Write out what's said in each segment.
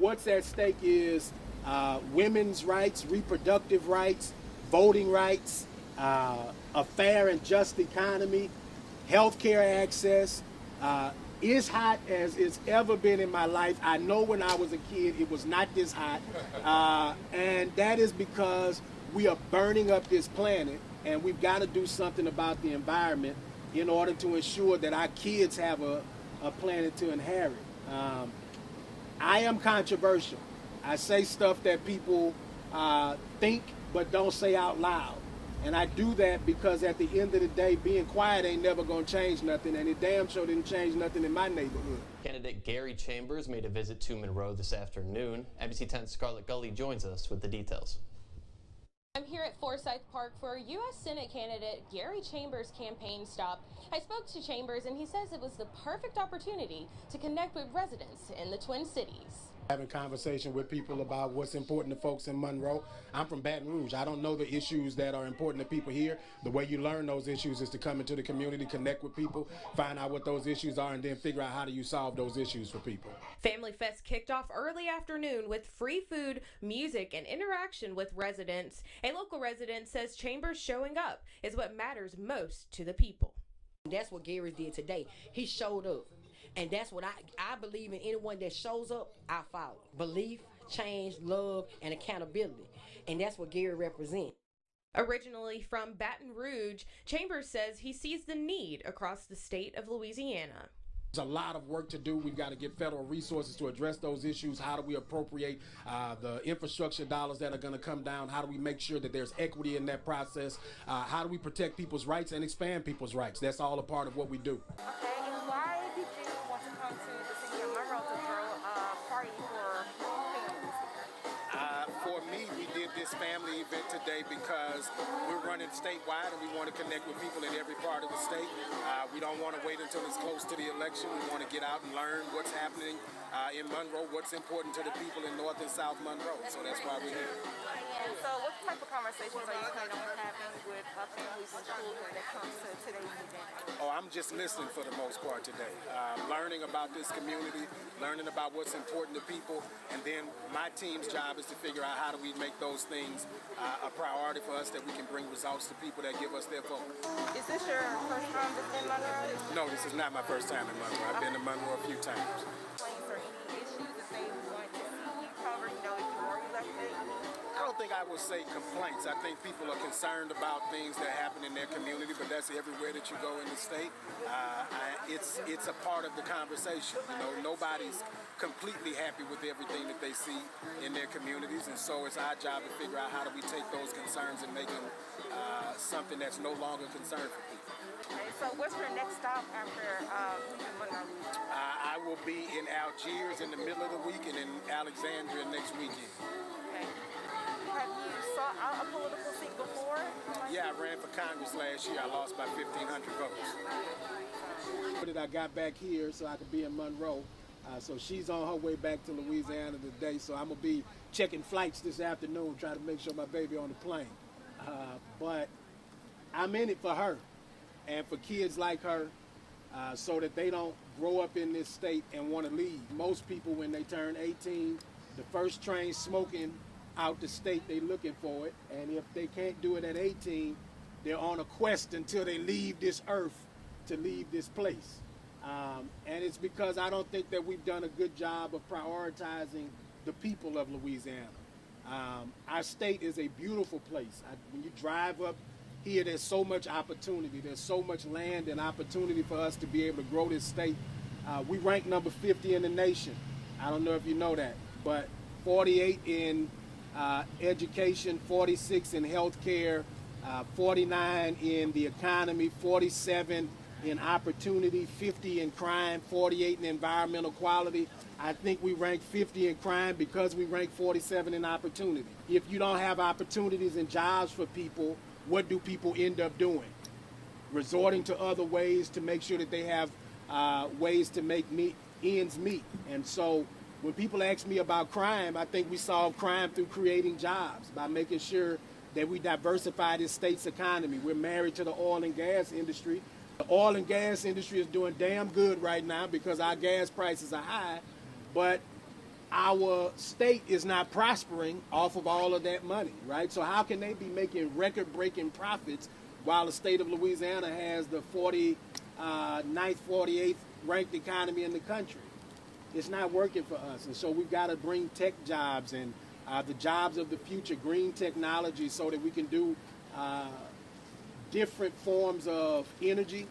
what's at stake is women's rights, reproductive rights, voting rights, a fair and just economy, healthcare access. As hot as it's ever been in my life. I know when I was a kid it was not this hot, and that is because we are burning up this planet, and we've got to do something about the environment in order to ensure that our kids have a planet to inherit. I am controversial. I say stuff that people think but don't say out loud. And I do that because at the end of the day, being quiet ain't never gonna change nothing, and it damn sure didn't change nothing in my neighborhood. Candidate Gary Chambers made a visit to Monroe this afternoon. NBC 10's Scarlett Gully joins us with the details. I'm here at Forsyth Park for U.S. Senate candidate Gary Chambers' campaign stop. I spoke to Chambers, and he says it was the perfect opportunity to connect with residents in the Twin Cities. Having conversation with people about what's important to folks in Monroe. I'm from Baton Rouge. I don't know the issues that are important to people here. The way you learn those issues is to come into the community, connect with people, find out what those issues are, and then figure out how do you solve those issues for people. Family Fest kicked off early afternoon with free food, music, and interaction with residents. A local resident says Chambers showing up is what matters most to the people. That's what Gary did today. He showed up. And that's what I believe in. Anyone that shows up, I follow. Belief, change, love, and accountability. And that's what Gary represents. Originally from Baton Rouge, Chambers says he sees the need across the state of Louisiana. There's a lot of work to do. We've got to get federal resources to address those issues. How do we appropriate the infrastructure dollars that are going to come down? How do we make sure that there's equity in that process? How do we protect people's rights and expand people's rights? That's all a part of what we do. Okay, and why did you want to come to the city of Monroe to throw a party for families? For me, we did this family event today because we're running statewide and we want to connect with people in every part of the state. We don't want to wait until it's close to the election. We want to get out and learn what's happening in Monroe, what's important to the people in North and South Monroe. So that's why we're here. And so what type of conversations are you planning on having with families and children that comes to today's event? Oh, I'm just listening for the most part today. Learning about this community, learning about what's important to people, and then my team's job is to figure out how do we make those things a priority for us that we can bring results to people that give us their vote. Is this your first time visiting Monroe? No, this is not my first time in Monroe. I've been to Monroe a few times. Complaints or any issues that they want to see covered, if you were elected? I don't think I would say complaints. I think people are concerned about things that happen in their community, but that's everywhere that you go in the state. It's a part of the conversation. You know, nobody's completely happy with everything that they see in their communities, and so it's our job to figure out how do we take those concerns and make them something that's no longer a concern for people. Okay, so what's your next stop after Monroe? I will be in Algiers in the middle of the week and in Alexandria next weekend. Okay. Have you sought out a political seat before? Yeah, I ran for Congress last year. I lost by 1,500 votes. I got back here so I could be in Monroe. So she's on her way back to Louisiana today. So I'm going to be checking flights this afternoon, trying to make sure my baby on the plane. But I'm in it for her and for kids like her so that they don't grow up in this state and want to leave. Most people, when they turn 18, the first train smoking out the state, they looking for it, and if they can't do it at 18, they're on a quest until they leave this earth to leave this place. And it's because I don't think that we've done a good job of prioritizing the people of Louisiana. Our state is a beautiful place. When you drive up here, there's so much opportunity. There's so much land and opportunity for us to be able to grow this state. We rank number 50 in the nation. I don't know if you know that, but 48 in education, 46 in healthcare, 49 in the economy, 47 in opportunity, 50 in crime, 48 in environmental quality. I think we rank 50 in crime because we rank 47 in opportunity. If you don't have opportunities and jobs for people, what do people end up doing? Resorting to other ways to make sure that they have ways to make ends meet. And so when people ask me about crime, I think we solve crime through creating jobs, by making sure that we diversify this state's economy. We're married to the oil and gas industry. The oil and gas industry is doing damn good right now because our gas prices are high, but our state is not prospering off of all of that money, right? So how can they be making record-breaking profits while the state of Louisiana has the 49th, 48th ranked economy in the country? It's not working for us. And so we've got to bring tech jobs and the jobs of the future, green technology, so that we can do different forms of energy.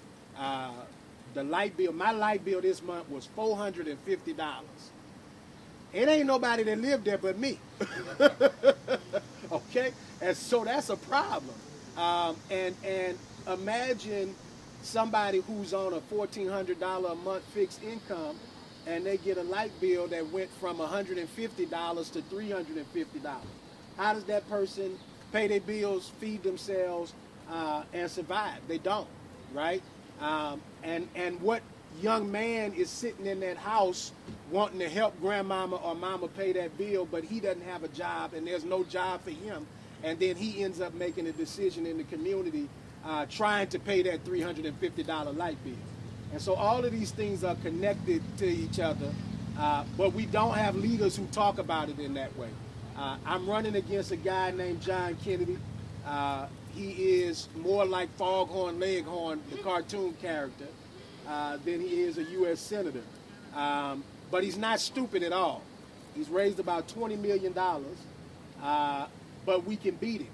The light bill, my light bill this month was $450. It ain't nobody that lived there but me. Okay? And so that's a problem. And imagine somebody who's on a $1,400 a month fixed income and they get a light bill that went from $150 to $350. How does that person pay their bills, feed themselves, and survive? They don't, right? And what young man is sitting in that house wanting to help grandmama or mama pay that bill, but he doesn't have a job and there's no job for him, and then he ends up making a decision in the community trying to pay that $350 light bill. And so all of these things are connected to each other, but we don't have leaders who talk about it in that way. I'm running against a guy named John Kennedy. He is more like Foghorn Leghorn, the cartoon character, than he is a U.S. senator. But he's not stupid at all. He's raised about $20 million, but we can beat him.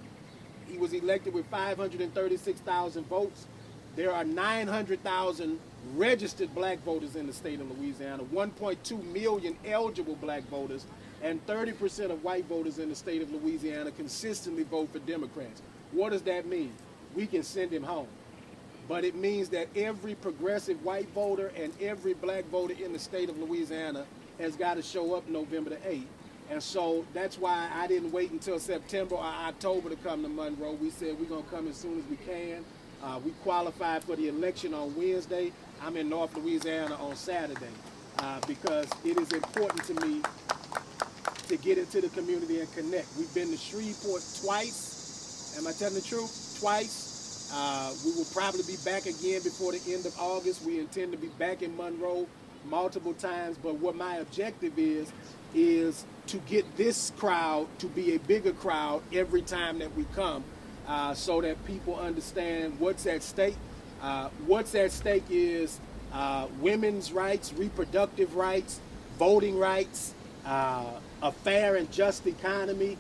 He was elected with 536,000 votes. There are 900,000 registered black voters in the state of Louisiana, 1.2 million eligible black voters, and 30% of white voters in the state of Louisiana consistently vote for Democrats. What does that mean? We can send him home. But it means that every progressive white voter and every black voter in the state of Louisiana has got to show up November the 8th. And so that's why I didn't wait until September or October to come to Monroe. We said we're going to come as soon as we can. We qualified for the election on Wednesday. I'm in North Louisiana on Saturday because it is important to me to get into the community and connect. We've been to Shreveport twice. Am I telling the truth? Twice. We will probably be back again before the end of August. We intend to be back in Monroe multiple times. But what my objective is to get this crowd to be a bigger crowd every time that we come, so that people understand what's at stake. What's at stake is women's rights, reproductive rights, voting rights, a fair and just economy,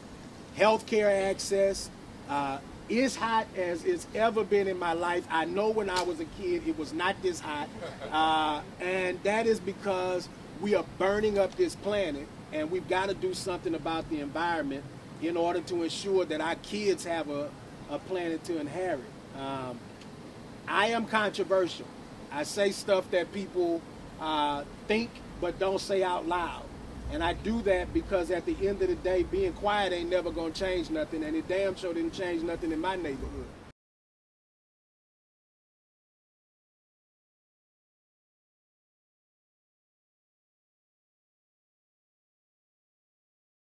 healthcare access. As hot as it's ever been in my life. I know when I was a kid it was not this hot, and that is because we are burning up this planet, and we've got to do something about the environment in order to ensure that our kids have a planet to inherit. I am controversial. I say stuff that people think but don't say out loud. And I do that because at the end of the day, being quiet ain't never going to change nothing, and it damn sure didn't change nothing in my neighborhood.